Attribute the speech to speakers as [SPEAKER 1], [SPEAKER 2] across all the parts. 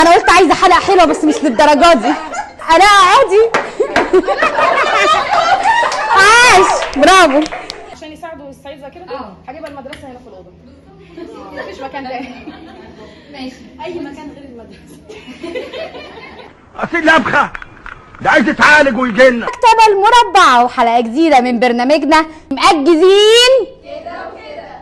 [SPEAKER 1] انا قلت عايزه حلقه حلوه بس مش للدرجه دي. انا عادي. عاش، برافو.
[SPEAKER 2] عشان يساعدوا السعيد ذاكرته هجيبها المدرسه هنا في الاوضه. مفيش مكان تاني.
[SPEAKER 3] ماشي، اي مكان غير المدرسه.
[SPEAKER 4] اكيد لبخه ده عايز يتعالج ويجي لنا.
[SPEAKER 1] المكتبه المربعه وحلقه جديده من برنامجنا مأجزين كده وكده.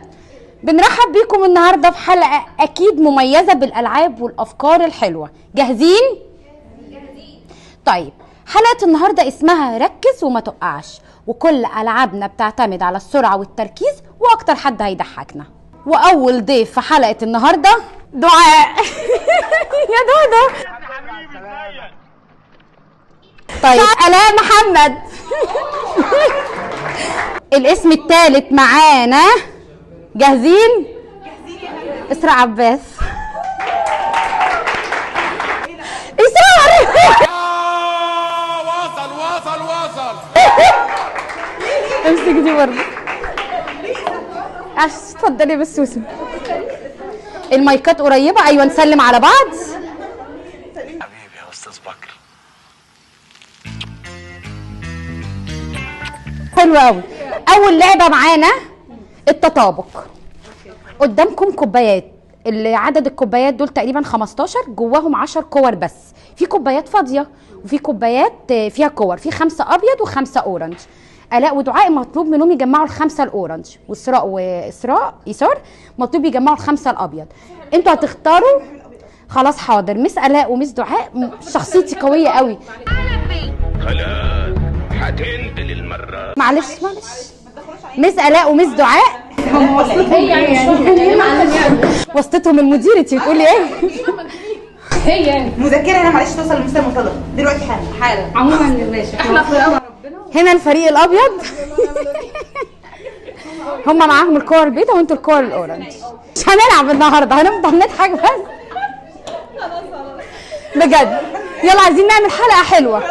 [SPEAKER 1] بنرحب بيكم النهارده في حلقه اكيد مميزه بالالعاب والافكار الحلوه. جاهزين؟ جاهزين. طيب، حلقه النهارده اسمها ركز وما تقعش، وكل العابنا بتعتمد على السرعه والتركيز واكتر حد هيضحكنا. واول ضيف في حلقه النهارده دعاء. يا دودو. طيب، آلاء محمد. الاسم الثالث معانا. جاهزين؟ إسراء عباس. إسراء.
[SPEAKER 4] وصل.
[SPEAKER 1] امسك دي برضه. اتفضلي بس سوسن. المايكات قريبة. أيوة، نسلم على بعض.
[SPEAKER 4] حبيبي يا استاذ بكر.
[SPEAKER 1] حلو قوي. أول لعبة معانا التطابق. قدامكم كوبايات، اللي عدد الكوبايات دول تقريبا 15، جواهم 10 كور بس. في كوبايات فاضيه وفي كوبايات فيها كور، في 5 ابيض و5 اورنج. آلاء ودعاء مطلوب منهم يجمعوا ال5 الاورنج، وإسراء يسار مطلوب يجمعوا ال5 الابيض. انتوا هتختاروا. خلاص حاضر. مس آلاء ومس دعاء شخصيتي قويه قوي.
[SPEAKER 4] خلاص هتنزل المره.
[SPEAKER 1] معلش. مس آلاء ومس دعاء وسطتهم المدير. انت بتقولي ايه؟
[SPEAKER 3] هي
[SPEAKER 5] مذكره هنا معلش توصل لمستوى المطلب دلوقتي حالا.
[SPEAKER 3] عموما يا باشا احنا في ربنا.
[SPEAKER 1] هنا الفريق الابيض. هم معاهم الكور البيضاء وانتوا الكور الاورنج. مش هنلعب النهارده، هنفضل نضحك بس. بجد. يلا عايزين نعمل حلقه حلوه.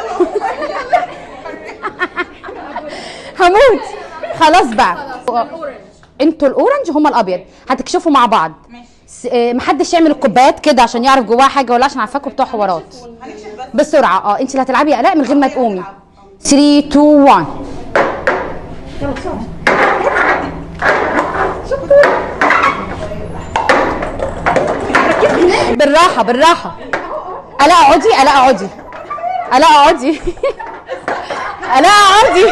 [SPEAKER 1] هموت. خلاص بقى. انتوا الاورنج هما الابيض. هتكشفوا مع بعض. محدش يعمل الكوبايات كده عشان يعرف جواها حاجه ولا، عشان عارفاكم بتوع حوارات. بسرعه. انت اللي هتلعبي يا آلاء من غير ما تقومي. 3 2 1. يلا بسرعه. بالراحه بالراحه. آلاء اقعدي. آلاء اقعدي. آلاء اقعدي. آلاء اقعدي.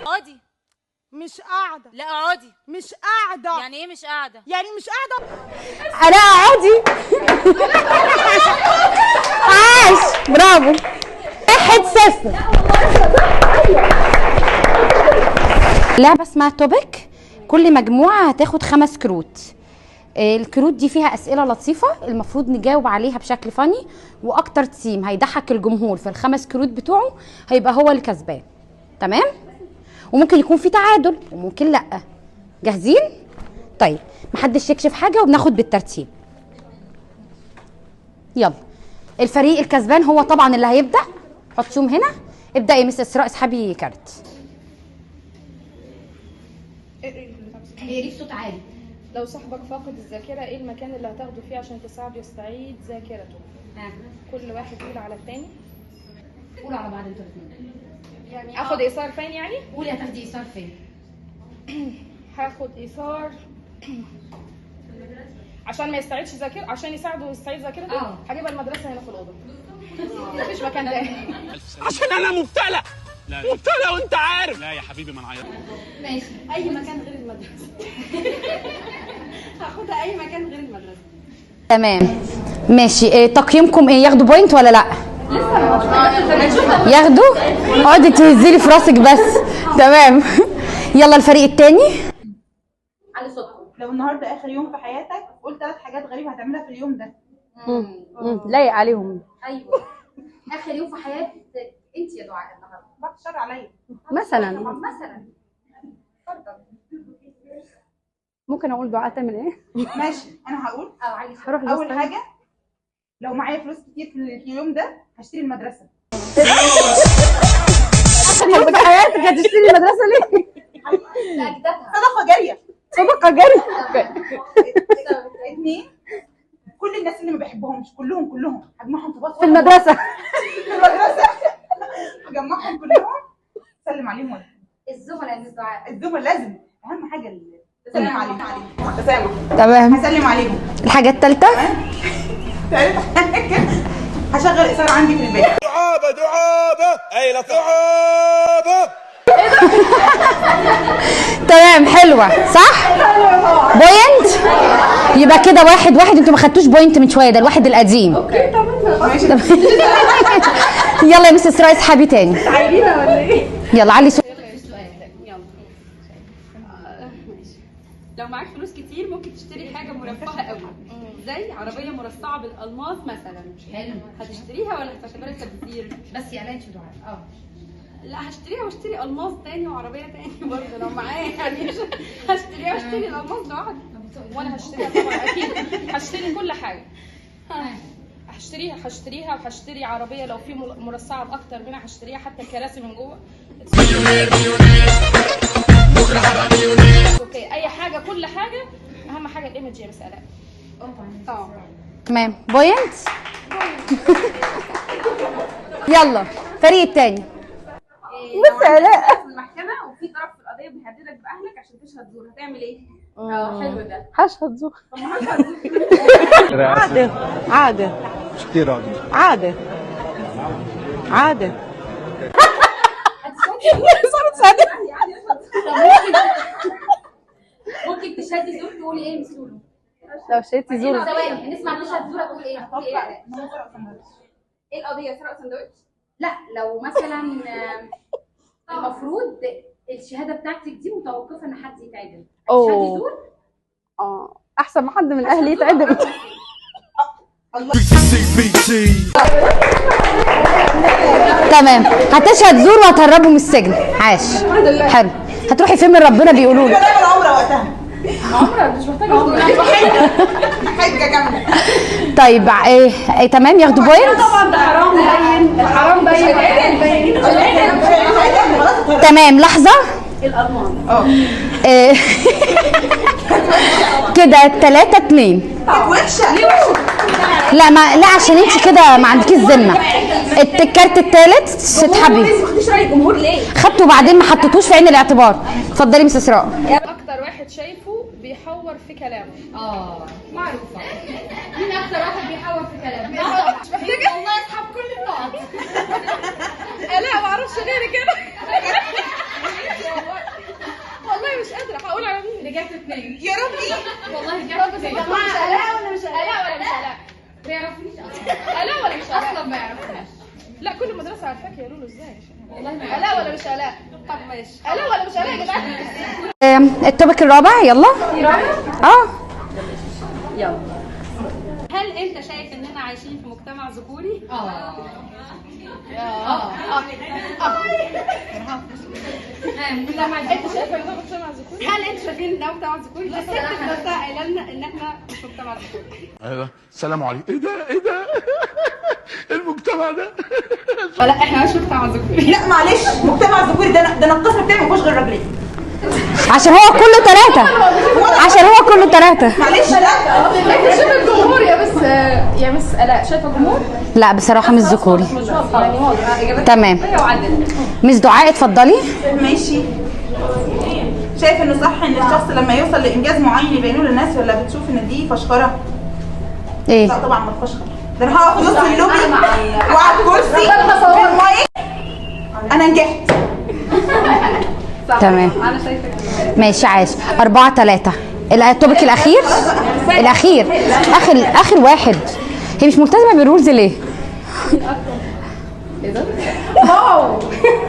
[SPEAKER 6] اقعدي.
[SPEAKER 5] مش قاعده.
[SPEAKER 6] لا اقعدي.
[SPEAKER 5] مش قاعده.
[SPEAKER 6] يعني ايه مش قاعده؟
[SPEAKER 5] يعني مش قاعده.
[SPEAKER 1] آلاء اقعدي. عاش، برافو. 1-0. لعبه اسمها توبك. كل مجموعه هتاخد 5 كروت. الكروت دي فيها اسئله لطيفه، المفروض نجاوب عليها بشكل فني، واكتر تيم هيضحك الجمهور في ال5 كروت بتوعه هيبقى هو الكسبان. تمام؟ وممكن يكون في تعادل وممكن لا. جاهزين؟ طيب، محدش يكشف حاجه وبناخد بالترتيب. يلا. الفريق الكسبان هو طبعا اللي هيبدا. حطيهم هنا. ابدأي يا مس إسراء، اسحبي كارت.
[SPEAKER 3] هي دي بصوت عالي.
[SPEAKER 2] لو صاحبك فاقد الذاكره ايه المكان اللي هتاخده فيه عشان تساعده يستعيد ذاكرته؟ كل واحد يقول على الثاني.
[SPEAKER 3] قولوا على بعض انتوا الاثنين.
[SPEAKER 2] يعني اخد ايثار فين يعني؟
[SPEAKER 3] قولي هتاخدي ايثار فين؟
[SPEAKER 2] هاخد ايثار عشان ما يستعيدش ذاكرته، عشان يساعده يستعيد ذاكرته. هجيبها المدرسه هنا في الاوضه. مفيش مكان تاني.
[SPEAKER 4] عشان انا مبتلى. مبتلى وانت عارف.
[SPEAKER 7] لا يا حبيبي ما نعيط.
[SPEAKER 3] ماشي، اي مكان غير المدرسه. هاخدها اي مكان غير المدرسه.
[SPEAKER 1] تمام ماشي. تقييمكم ايه؟ ياخدوا بوينت ولا لا؟ ياخدوا؟ اقعدي تهزي لي في راسك بس. تمام. يلا الفريق الثاني.
[SPEAKER 3] على صوتكم.
[SPEAKER 5] لو النهارده اخر يوم في حياتك قول 3 حاجات غريبه هتعملها في اليوم ده.
[SPEAKER 1] لايق عليهم.
[SPEAKER 3] ايوه. اخر يوم في حياتك انت يا دعاء النهارده.
[SPEAKER 5] بعد الشر عليا.
[SPEAKER 1] مثلا
[SPEAKER 3] اتفضل.
[SPEAKER 1] ممكن اقول دعاء تعمل ايه؟
[SPEAKER 5] ماشي، انا هقول.
[SPEAKER 1] هروح
[SPEAKER 5] اول حاجه، لو معايا فلوس كتير في اليوم ده هشتري المدرسه.
[SPEAKER 1] اخر يوم في حياتك هتشتري المدرسه ليه؟
[SPEAKER 5] صدقه جاريه.
[SPEAKER 1] صدقه جاريه.
[SPEAKER 5] 2 كل الناس اللي ما بحبهمش كلهم هجمعهم في باص
[SPEAKER 1] في المدرسه
[SPEAKER 5] في المدرسه هجمعهم كلهم سلم عليهم ولا
[SPEAKER 3] الزملاء يا مس دعاء.
[SPEAKER 5] الزملاء لازم اهم حاجه سلم عليهم تسامح.
[SPEAKER 1] تمام.
[SPEAKER 5] هسلم عليهم.
[SPEAKER 1] الحاجه الثالثه
[SPEAKER 5] هشغل إثارة عندي في البيت.
[SPEAKER 4] دعابة أي لا دعابة.
[SPEAKER 1] تمام حلوه صح. بوينت. يبقى كده 1-1. انتوا ما خدتوش بوينت من شويه، ده الواحد القديم.
[SPEAKER 5] اوكي تمام.
[SPEAKER 1] يلا يا مس اسراء اسحبي تاني.
[SPEAKER 5] عايزينها ولا ايه؟
[SPEAKER 1] يلا علي صوتك.
[SPEAKER 7] لو معاك فلوس كتير ممكن تشتري حاجه مرفهه قوي زي عربيه مرصعه بالالماس مثلا.
[SPEAKER 3] حلو.
[SPEAKER 7] هتشتريها ولا هتعتبرها تبذير؟
[SPEAKER 3] بس يا ليت دعاء.
[SPEAKER 7] لا هشتريها واشتري الماس تاني وعربيه تاني برضه لو معايا يعني. هشتريها واشتري الالماس لوحده.
[SPEAKER 2] وانا هشتريها طبعا اكيد. هشتري كل حاجه. هشتريها وهشتري عربيه لو في مرصعه باكتر منها هشتريها، حتى الكراسي من جوه. اوكي اي حاجه كل حاجه، اهم حاجه الايمج يا مس الاء.
[SPEAKER 1] تمام بوينت. يلا الفريق الثاني.
[SPEAKER 5] بس لا
[SPEAKER 7] في المحكمه وفي طرف في القضيه بيهددك باهلك عشان تشهد زور، هتعمل ايه؟ حلو ده.
[SPEAKER 1] هشهد زور.
[SPEAKER 8] عادة
[SPEAKER 4] مش كتير
[SPEAKER 8] عادة
[SPEAKER 3] ممكن تشهدي زور تقولي ايه مس لولو؟
[SPEAKER 1] لو شهدتي زور.
[SPEAKER 3] ثواني نسمع تشهد زور تقول ايه؟ تقول ايه؟
[SPEAKER 7] ايه القضيه؟ سرقه سندوتش؟
[SPEAKER 3] لا لو مثلا المفروض الشهاده بتاعتك دي متوقفه ان حد يتعدم. تشهدي زور؟
[SPEAKER 1] احسن ما حد من اهلي يتعدم. تمام هتشهد زور وهتهربوا من السجن. عاش حلو. هتروحي فين من ربنا بيقولوا لك؟
[SPEAKER 5] العمره وقتها
[SPEAKER 2] عمرها مش محتاجه
[SPEAKER 5] حاجه كامله.
[SPEAKER 1] طيب ايه تمام ياخدوا بوينت.
[SPEAKER 7] طبعا ده حرام باين. الحرام باين.
[SPEAKER 1] تمام لحظه. إيه. كده 3-2.
[SPEAKER 5] وحشه
[SPEAKER 1] لا عشان انت كده ما عندكيش ذمه. الكارت الثالث تتحبي.
[SPEAKER 7] ما خدتيش راي الجمهور ليه؟
[SPEAKER 1] خدته وبعدين ما حطيتوش في عين الاعتبار. اتفضلي مس اسراء.
[SPEAKER 2] اكتر واحد شايفه بيحور في كلامه.
[SPEAKER 3] معروفه. مين اكتر واحد بيحور في كلامه؟
[SPEAKER 2] مش محتاجه
[SPEAKER 3] والله اسحب كل النقط.
[SPEAKER 2] لا ما اعرفش غير كده. والله مش قادره هقول على مين.
[SPEAKER 3] رجعت 2.
[SPEAKER 5] يا ربي
[SPEAKER 3] والله رجعت 2.
[SPEAKER 2] الاء ولا مش الاء؟
[SPEAKER 3] ما يعرفنيش
[SPEAKER 2] الاء ولا مش الاء؟
[SPEAKER 3] اصلا ما يعرفناش.
[SPEAKER 2] لا كل المدرسه عارفاك يا لولو ازاي؟
[SPEAKER 3] والله ما
[SPEAKER 2] الاء ولا مش الاء؟ طب ماشي. الاء ولا مش الاء يا جدعان؟
[SPEAKER 1] التوبيك الرابع يلا.
[SPEAKER 7] هل انت شايف اننا عايشين في مجتمع ذكوري؟
[SPEAKER 2] لا ما انت شايفه ان ده مجتمع ذكوري؟
[SPEAKER 7] هل انتوا شايفين ان ده مجتمع ذكوري؟ الست بتاعتها قايله لنا ان احنا مش مجتمع ذكوري.
[SPEAKER 4] ايوه السلام عليكم. ايه ده المجتمع ده.
[SPEAKER 7] لا احنا مش مجتمع ذكوري.
[SPEAKER 5] لا معلش مجتمع ذكوري ده القسم بتاعي ما فيهوش غير راجلين.
[SPEAKER 1] عشان هو كله 3.
[SPEAKER 5] معلش لا
[SPEAKER 2] انت شايفه الجمهور يا مس الاء؟ شايفه الجمهور؟
[SPEAKER 1] لا بصراحه مش ذكوري.
[SPEAKER 2] مش واضحه يعني واضحه.
[SPEAKER 1] تمام. مس دعاء اتفضلي.
[SPEAKER 5] ماشي. شايف انه صح ان الشخص لما يوصل لانجاز معين يبينه للناس، ولا بتشوف ان دي فشخره؟
[SPEAKER 1] ايه
[SPEAKER 5] لا طبعا ما تفشخر. ده انا هقف نص اللوبي وعلى الكرسي انا نجحت.
[SPEAKER 1] تمام ماشي عاش. 4-3. التوبيك الاخير اخر واحد. هي مش ملتزمه بالرولز ليه؟
[SPEAKER 2] ايه ده؟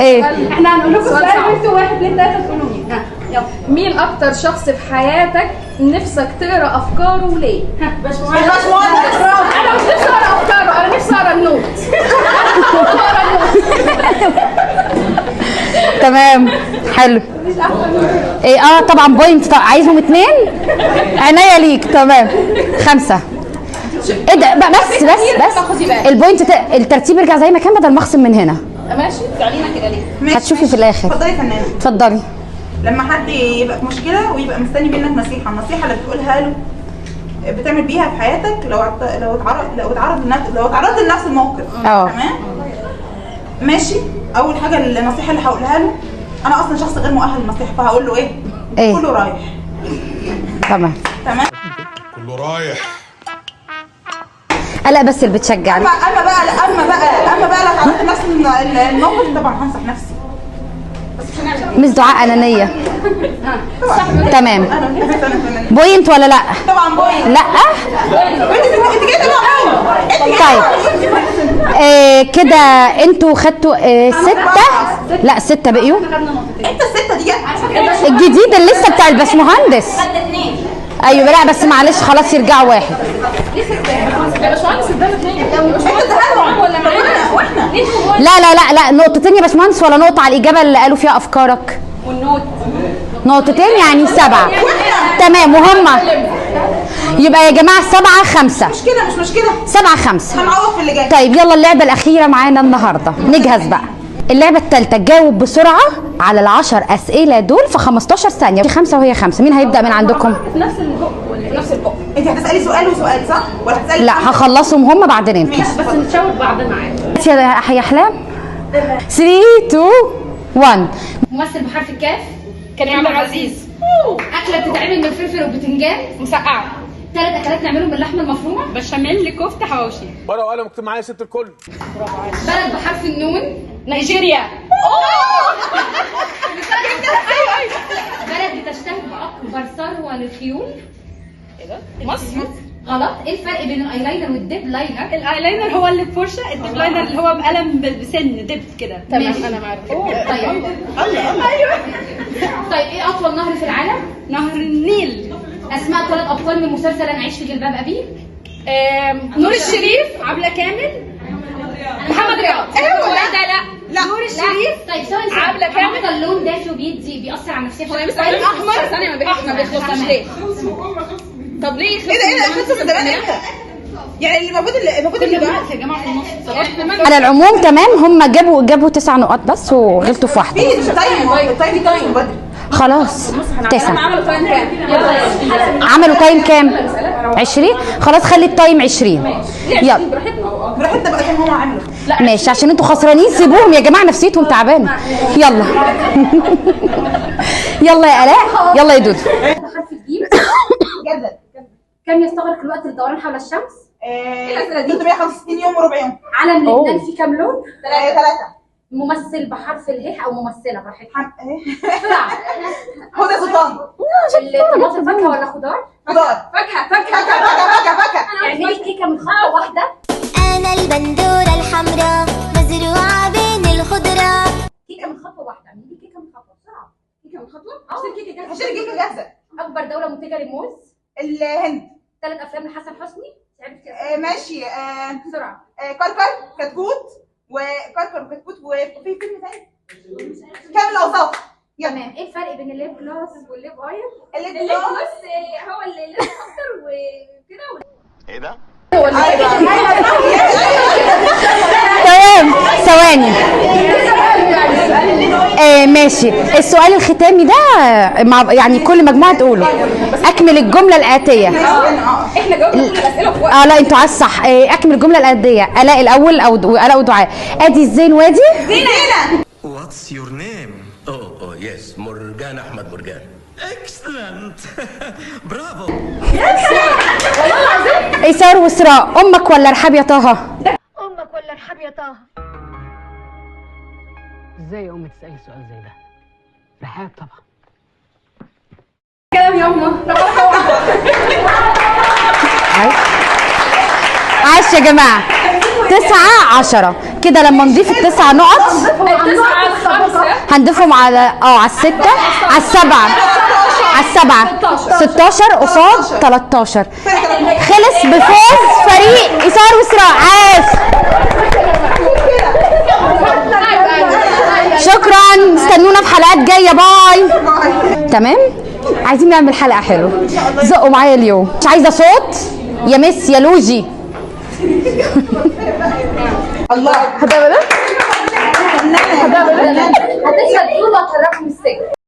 [SPEAKER 1] ايه
[SPEAKER 7] احنا هنقول لكم سؤال انتوا 1 2 3 تقولوا مين. يلا.
[SPEAKER 2] مين اكتر شخص في حياتك نفسك تقرا افكاره وليه؟
[SPEAKER 5] باشمهندس
[SPEAKER 2] انا مش نفسي اقرا افكاره، انا نفسي اقرا النوت.
[SPEAKER 1] تمام حلو. ايه طبعا بوينت. عايزهم 2. عناية ليك. تمام 5. ايه ده بس البوينت الترتيب يرجع زي ما كان بدل ما اخصم من هنا.
[SPEAKER 2] ماشي تعلينا كده ليه؟
[SPEAKER 1] هتشوفي في الاخر.
[SPEAKER 5] اتفضلي يا فنانه.
[SPEAKER 1] اتفضلي.
[SPEAKER 5] لما حد يبقى في مشكله ويبقى مستني منك النصيحه اللي بتقولها له بتعمل بيها في حياتك لو اتعرضت لنفس الموقف. تمام ماشي. اول حاجه النصيحه اللي هقولها له، انا اصلا شخص غير مؤهل للنصيحه، فهقول له ايه؟ كله رايح.
[SPEAKER 1] تمام
[SPEAKER 4] كله رايح.
[SPEAKER 1] لا بس اللي بتشجعني.
[SPEAKER 5] اما بقى لو اتعرضت لنفس الموقف طبعا هنصح نفسي.
[SPEAKER 1] مش دعاء انانيه. تمام. بوينت ولا لا؟
[SPEAKER 5] طبعا بوينت.
[SPEAKER 1] لا
[SPEAKER 5] انت كده طبعا.
[SPEAKER 1] طيب كده انتوا خدتوا 6. لا 6 بقيوا.
[SPEAKER 5] انت ال6 دي
[SPEAKER 1] الجديد اللي لسه بتاع الباشمهندس. ايوه لا بس معلش خلاص يرجعوا واحد. لا نقطتين يا باشمهندس ولا نقطة على الإجابة اللي قالوا فيها أفكارك؟ نقطتين يعني 7. تمام. وهم يبقى يا جماعة 7-5.
[SPEAKER 5] مش مشكلة
[SPEAKER 1] 7-5
[SPEAKER 5] هنعوض في اللي جاي.
[SPEAKER 1] طيب يلا اللعبة الأخيرة معانا النهاردة، نجهز بقى. اللعبة الثالثة جاوب بسرعة على ال10 أسئلة دول في 15 ثانية. 5 وهي 5. مين هيبدأ من عندكم؟
[SPEAKER 2] نفس البق ولا نفس البق؟
[SPEAKER 5] انت هتسألي سؤال وسؤال صح؟ ولا هتسألي؟
[SPEAKER 1] لا هخلصهم هم بعدين انتوا.
[SPEAKER 2] بس نتشاور بعض معاك.
[SPEAKER 1] يا أحلام 3 2 1.
[SPEAKER 3] ممثل بحرف الكاف.
[SPEAKER 2] كريم عبد العزيز.
[SPEAKER 3] اكله بتتعمل من فلفل وبتنجان.
[SPEAKER 2] مسقعه.
[SPEAKER 3] 3 اكلات نعملهم من اللحمه المفرومه.
[SPEAKER 7] بشاميل، كفته، حواوشي.
[SPEAKER 4] ورقه وقلم اكتب معايا ست الكل.
[SPEAKER 3] بلد بحرف النون.
[SPEAKER 2] نيجيريا.
[SPEAKER 3] بلد بتشتهر باكبر ثروه للخيول.
[SPEAKER 2] ايه ده؟ مصر.
[SPEAKER 3] غلط. ايه الفرق بين الايلاينر والديب لاينر؟
[SPEAKER 7] الايلاينر هو اللي بفرشه، الديب لاينر اللي هو بقلم بسن دبت كده.
[SPEAKER 2] تمام انا معاك.
[SPEAKER 3] طيب طيب ايه اطول نهر في العالم؟
[SPEAKER 7] نهر النيل.
[SPEAKER 3] اسماء 3 ابطال من مسلسل انا عايش في جلباب ابي.
[SPEAKER 7] نور الشريف، عبلة كامل، محمد رياض. لا نور الشريف.
[SPEAKER 3] طيب ثواني
[SPEAKER 7] عبلة كامل.
[SPEAKER 3] اكتر لون دافي بيأثر على النفسيه.
[SPEAKER 7] احمر. ثانيه ما بيخلصش ليه؟ طب ليه يخلص؟
[SPEAKER 5] ايه ده خلص من زمان امتى؟ يعني المفروض اللي بقى
[SPEAKER 7] يا جماعه في النص.
[SPEAKER 1] على العموم تمام. هم جابوا 9 نقاط بس وغلطوا في واحدة.
[SPEAKER 5] مش تايم بدري.
[SPEAKER 1] خلاص 9.
[SPEAKER 2] عملوا تايم كام؟
[SPEAKER 1] عملوا تايم كام؟ 20. خلاص خلي التايم 20. يلا
[SPEAKER 5] براحتنا بقى زي ما هم عملوا.
[SPEAKER 1] ماشي عشان انتوا خسرانين سيبوهم يا جماعه نفسيتهم تعبانه. يلا يلا يا الاء. يلا يا دودو.
[SPEAKER 3] حرف الجيم.
[SPEAKER 5] جدل.
[SPEAKER 3] كم يستغرق الوقت للدوران حول الشمس؟
[SPEAKER 5] 365 يوم وربع يوم.
[SPEAKER 3] علم لبنان فيه كام لون؟
[SPEAKER 5] 3.
[SPEAKER 3] ممثل بحرف اله او ممثله براحتك.
[SPEAKER 5] بسرعة. هدى سلطان.
[SPEAKER 3] الطماطم فاكهه ولا خضار؟
[SPEAKER 5] خضار. فاكهة.
[SPEAKER 3] اعملي كيكه من خطوه واحده.
[SPEAKER 9] أنا البندورة الحمراء مزروعة بين الخضرة.
[SPEAKER 3] كيكه من خطوه واحده. اعملي كيكه من خطوه بسرعه. كيكه من خطوه؟
[SPEAKER 5] هشتري كيكة جاهزة.
[SPEAKER 3] اكبر دوله منتجه للموز.
[SPEAKER 5] الهند.
[SPEAKER 3] 3 افلام لحسن حسني.
[SPEAKER 5] ماشي.
[SPEAKER 3] بسرعه.
[SPEAKER 5] كركر كتكوت وفي فيلم ثاني كامل الاوصاف.
[SPEAKER 3] تمام. ايه الفرق بين الليب جلوس والليب اويل؟
[SPEAKER 5] الليب جلوس
[SPEAKER 3] هو اللي ليه اكتر وكده.
[SPEAKER 4] ايه ده؟
[SPEAKER 1] تمام ثواني. ماشي. السؤال الختامي ده يعني كل مجموعه تقوله. اكمل الجمله الاتيه.
[SPEAKER 2] احنا جاوبنا كل الاسئله في وقت.
[SPEAKER 1] لا انتوا على الصح. اكمل الجمله الاتيه. الاء الاول او الاء ودعاء. ادي الزين وادي
[SPEAKER 5] زينة.
[SPEAKER 10] What's your name? Oh yes, مرجان أحمد مرجان. Excellent. برافو.
[SPEAKER 1] ايسار واسراء. امك ولا رحاب يا طه؟
[SPEAKER 9] أمك ولا رحاب يا طه؟
[SPEAKER 11] ازاي يا امي تسالي سؤال زي ده؟ رحاب طبعا.
[SPEAKER 2] كلام يما.
[SPEAKER 1] عاش يا جماعه. 9-10 كده. لما نضيف ال9 نقط هنضيفهم على ال6 على ال7 16 قصاد 13. خلص بفوز فريق ايسار واسراء. عاش. شكرا. استنونا في حلقات جايه. باي. تمام. عايزين نعمل حلقه حلوه. زقوا معايا اليوم. مش عايزه صوت يا مس يا لوجي.
[SPEAKER 5] الله.
[SPEAKER 3] هتشهد طولك الرقم السجن.